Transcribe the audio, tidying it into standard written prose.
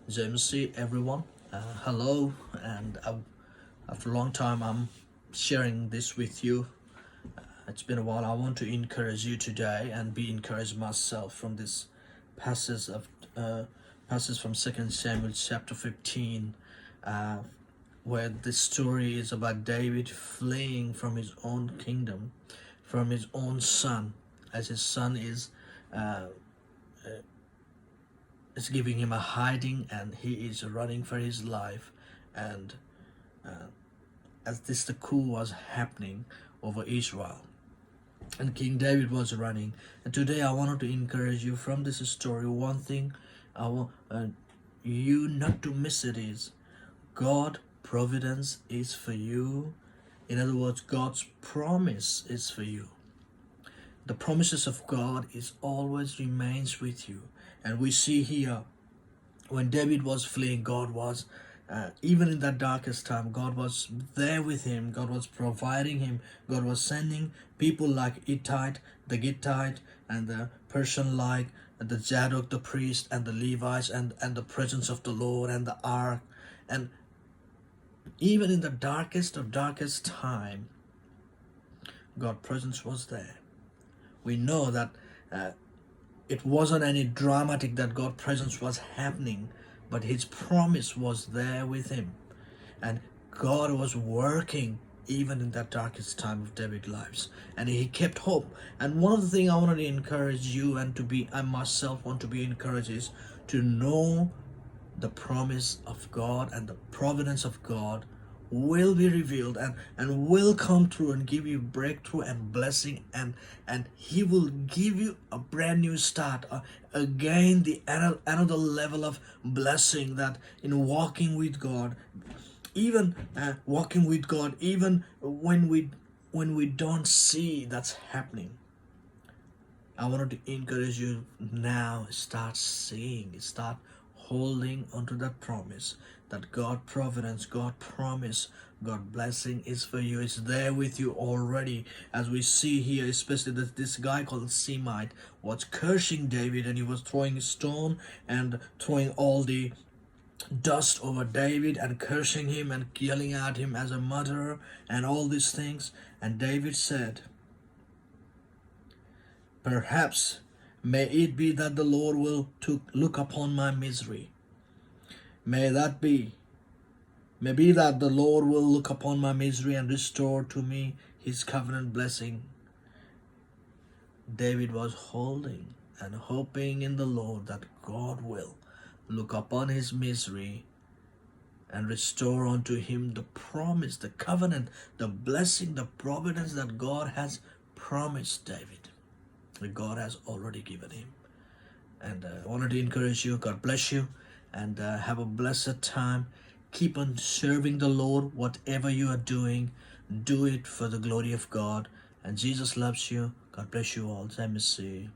JMC everyone. Hello, and after a long time, I'm sharing this with you. It's been a while. I want to encourage you today and be encouraged myself from this passage of passage from 2 Samuel chapter 15, uh, where this story is about David fleeing from his own kingdom, from his own son, as his son is giving him a hiding, and he is running for his life. And as the coup was happening over Israel, and King David was running. And today I wanted to encourage you from this story. One thing I want you not to miss it is God providence is for you. In other words, God's promise is for you. The promises of God is always remains with you. And we see here when David was fleeing, God was even in that darkest time, God was there with him. God was providing him. God was sending people like Hittite, the Gittite, and the Persian, like the Zadok the priest, and the Levites, and the presence of the Lord, and the ark. And even in the darkest of darkest time, God's presence was there. We know that it wasn't any dramatic that God's presence was happening, but his promise was there with him. And God was working even in that darkest time of David's lives. And he kept hope. And one of the things I wanted to encourage you I myself want to be encouraged is to know the promise of God and the providence of God will be revealed and will come through and give you breakthrough and blessing, and he will give you a brand new start, again the another level of blessing, that in walking with God, even walking with God, even when we don't see that's happening. I wanted to encourage you now, start seeing, start holding onto that promise, that God providence, God promise, God blessing is for you. It's there with you already. As we see here, especially that this guy called Semite was cursing David, and he was throwing stone and throwing all the dust over David and cursing him and yelling at him as a murderer and all these things. And David said, "Perhaps may it be that the Lord will look upon my misery. May that be. May be that the Lord will look upon my misery and restore to me his covenant blessing." David was holding and hoping in the Lord that God will look upon his misery and restore unto him the promise, the covenant, the blessing, the providence that God has promised David, that God has already given him. And I wanted to encourage you. God bless you, and have a blessed time. Keep on serving the Lord. Whatever you are doing, do it for the glory of God. And Jesus loves you. God bless you all. JMC.